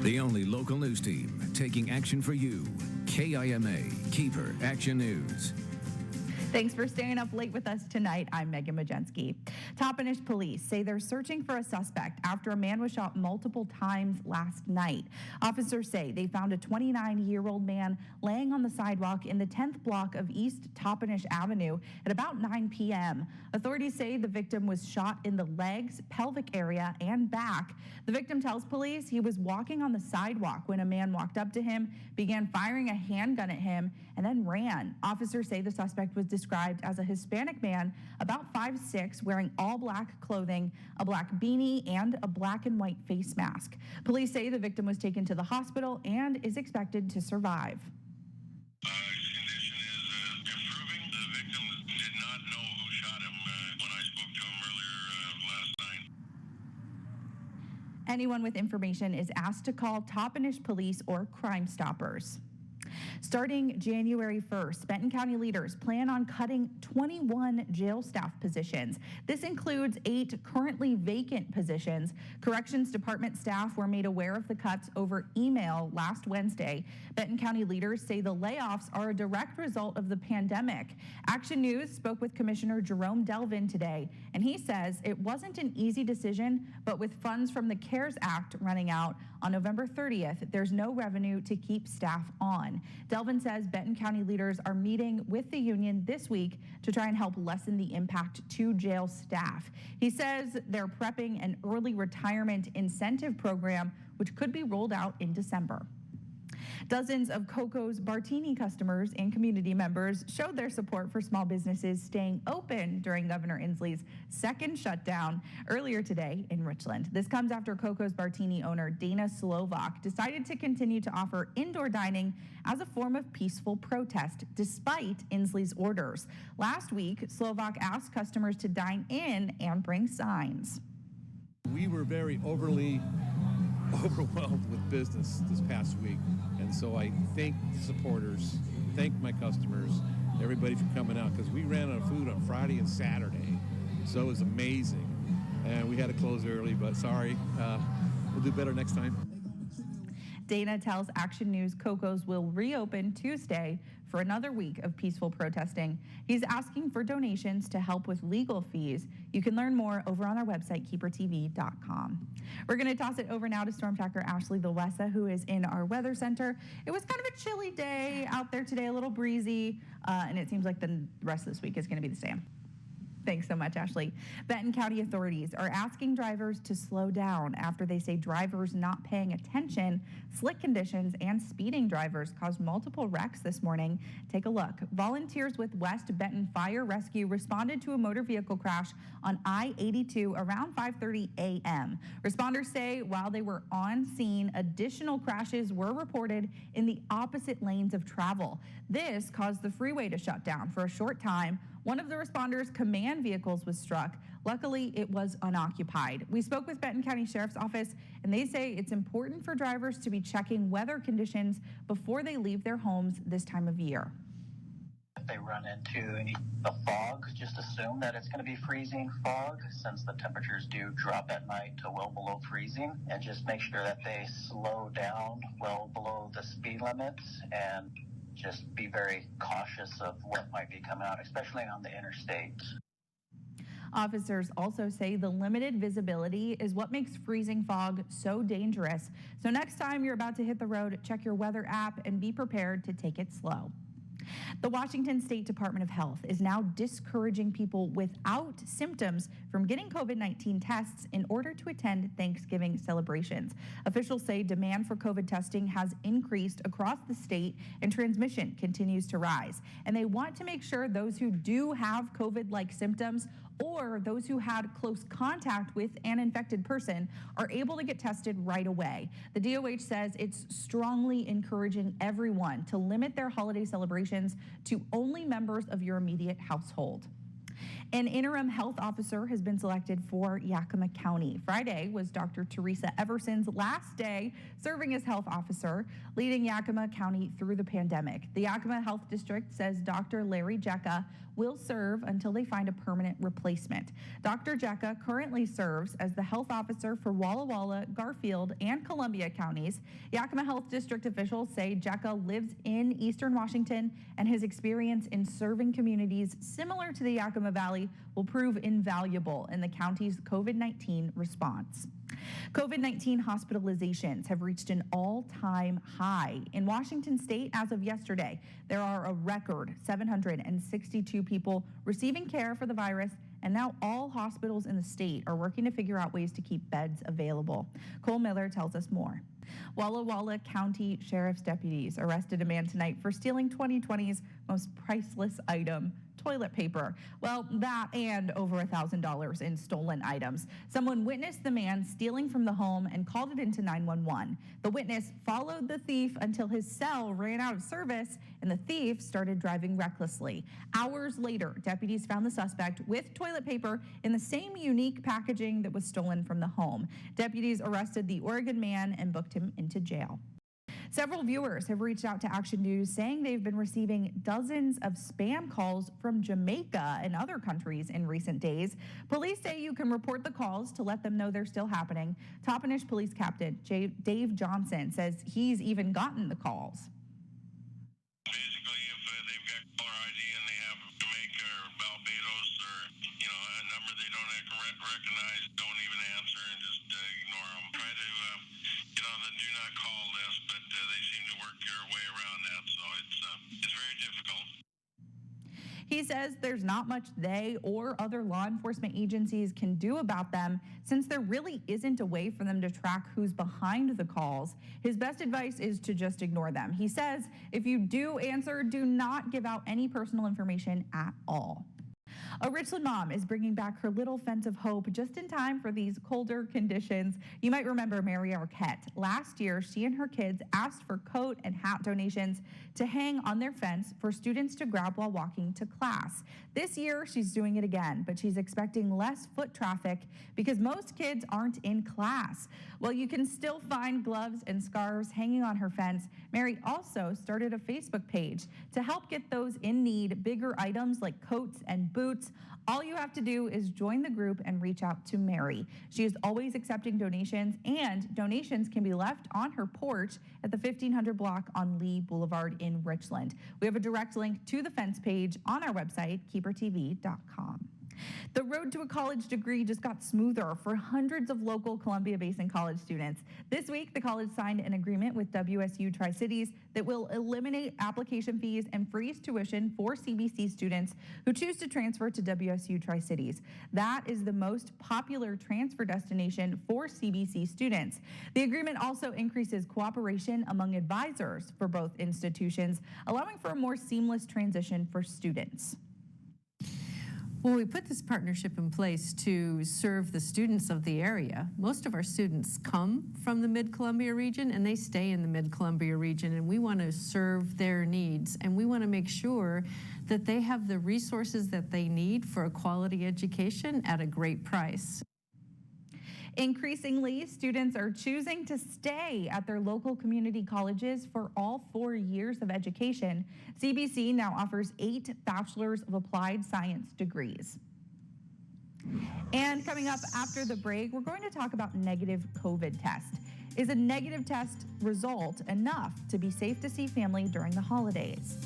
The only local news team taking action for you. KIMA, KEPR Action News. Thanks for staying up late with us tonight. I'm Megan Majensky. Toppenish police say they're searching for a suspect after a man was shot multiple times last night. Officers say they found a 29-year-old man laying on the sidewalk in the 10th block of East Toppenish Avenue at about 9 p.m. Authorities say the victim was shot in the legs, pelvic area, and back. The victim tells police he was walking on the sidewalk when a man walked up to him, began firing a handgun at him, and then ran. Officers say the suspect was described as a Hispanic man, about 5'6", wearing all black clothing, a black beanie, and a black and white face mask. Police say the victim was taken to the hospital and is expected to survive. His condition is improving. The victim did not know who shot him when I spoke to him earlier last night. Anyone with information is asked to call Toppenish Police or Crime Stoppers. Starting January 1st, Benton County leaders plan on cutting 21 jail staff positions. This includes 8 currently vacant positions. Corrections Department staff were made aware of the cuts over email last Wednesday. Benton County leaders say the layoffs are a direct result of the pandemic. Action News spoke with Commissioner Jerome Delvin today, and he says it wasn't an easy decision, but with funds from the CARES Act running out on November 30th, there's no revenue to keep staff on. Delvin says Benton County leaders are meeting with the union this week to try and help lessen the impact to jail staff. He says they're prepping an early retirement incentive program, which could be rolled out in December. Dozens of Coco's Bartini customers and community members showed their support for small businesses staying open during Governor Inslee's second shutdown earlier today in Richland. This comes after Coco's Bartini owner Dana Slovak decided to continue to offer indoor dining as a form of peaceful protest despite Inslee's orders. Last week, Slovak asked customers to dine in and bring signs. We were very overwhelmed with business this past week, and so I thank the supporters, thank my customers, everybody for coming out, because we ran out of food on Friday and Saturday, so it was amazing, and we had to close early, but sorry, we'll do better next time. Dana tells Action News Coco's will reopen Tuesday for another week of peaceful protesting. He's asking for donations to help with legal fees. You can learn more over on our website, keepertv.com. We're going to toss it over now to Storm Tracker Ashley Vilwesa, who is in our weather center. It was kind of a chilly day out there today, a little breezy, and it seems like the rest of this week is going to be the same. Thanks so much, Ashley. Benton County authorities are asking drivers to slow down after they say drivers not paying attention, slick conditions, and speeding drivers caused multiple wrecks this morning. Take a look. Volunteers with West Benton Fire Rescue responded to a motor vehicle crash on I-82 around 5:30 a.m. Responders say while they were on scene, additional crashes were reported in the opposite lanes of travel. This caused the freeway to shut down for a short time. One of the responders' command vehicles was struck. Luckily, it was unoccupied. We spoke with Benton County Sheriff's Office, and they say it's important for drivers to be checking weather conditions before they leave their homes this time of year. If they run into the fog, just assume that it's going to be freezing fog, since the temperatures do drop at night to well below freezing, and just make sure that they slow down well below the speed limits and just be very cautious of what might be coming out, especially on the interstates. Officers also say the limited visibility is what makes freezing fog so dangerous. So next time you're about to hit the road, check your weather app and be prepared to take it slow. The Washington State Department of Health is now discouraging people without symptoms from getting COVID-19 tests in order to attend Thanksgiving celebrations. Officials say demand for COVID testing has increased across the state and transmission continues to rise. And they want to make sure those who do have COVID-like symptoms or those who had close contact with an infected person are able to get tested right away. The DOH says it's strongly encouraging everyone to limit their holiday celebrations to only members of your immediate household. An interim health officer has been selected for Yakima County. Friday was Dr. Teresa Everson's last day serving as health officer, leading Yakima County through the pandemic. The Yakima Health District says Dr. Larry Jecka will serve until they find a permanent replacement. Dr. Jecka currently serves as the health officer for Walla Walla, Garfield, and Columbia counties. Yakima Health District officials say Jecka lives in Eastern Washington, and his experience in serving communities similar to the Yakima Valley will prove invaluable in the county's COVID-19 response. COVID-19 hospitalizations have reached an all-time high. In Washington state, as of yesterday, there are a record 762 people receiving care for the virus, and now all hospitals in the state are working to figure out ways to keep beds available. Cole Miller tells us more. Walla Walla County Sheriff's deputies arrested a man tonight for stealing 2020's most priceless item, toilet paper. Well, that and over $1,000 in stolen items. Someone witnessed the man stealing from the home and called it into 911. The witness followed the thief until his cell ran out of service and the thief started driving recklessly. Hours later, deputies found the suspect with toilet paper in the same unique packaging that was stolen from the home. Deputies arrested the Oregon man and booked him into jail. Several viewers have reached out to Action News saying they've been receiving dozens of spam calls from Jamaica and other countries in recent days. Police say you can report the calls to let them know they're still happening. Toppenish Police Captain Dave Johnson says he's even gotten the calls. Basically, if they've got caller ID and they have Jamaica or Barbados or, a number they don't recognize, don't even answer and just ignore them. Try to get on the do not call list, but they seem to work their way around that, so it's very difficult. He says there's not much they or other law enforcement agencies can do about them since there really isn't a way for them to track who's behind the calls. His best advice is to just ignore them. He says if you do answer, do not give out any personal information at all. A Richland mom is bringing back her little fence of hope just in time for these colder conditions. You might remember Mary Arquette. Last year, she and her kids asked for coat and hat donations to hang on their fence for students to grab while walking to class. This year, she's doing it again, but she's expecting less foot traffic because most kids aren't in class. Well, you can still find gloves and scarves hanging on her fence. Mary also started a Facebook page to help get those in need bigger items like coats and boots. All you have to do is join the group and reach out to Mary. She is always accepting donations, and donations can be left on her porch at the 1500 block on Lee Boulevard in Richland. We have a direct link to the fence page on our website, KEPRTV.com. The road to a college degree just got smoother for hundreds of local Columbia Basin college students. This week, the college signed an agreement with WSU Tri-Cities that will eliminate application fees and freeze tuition for CBC students who choose to transfer to WSU Tri-Cities. That is the most popular transfer destination for CBC students. The agreement also increases cooperation among advisors for both institutions, allowing for a more seamless transition for students. Well, we put this partnership in place to serve the students of the area. Most of our students come from the Mid-Columbia region and they stay in the Mid-Columbia region, and we want to serve their needs, and we want to make sure that they have the resources that they need for a quality education at a great price. Increasingly, students are choosing to stay at their local community colleges for all 4 years of education. CBC now offers 8 Bachelor's of Applied Science degrees. And coming up after the break, we're going to talk about negative COVID test. Is a negative test result enough to be safe to see family during the holidays?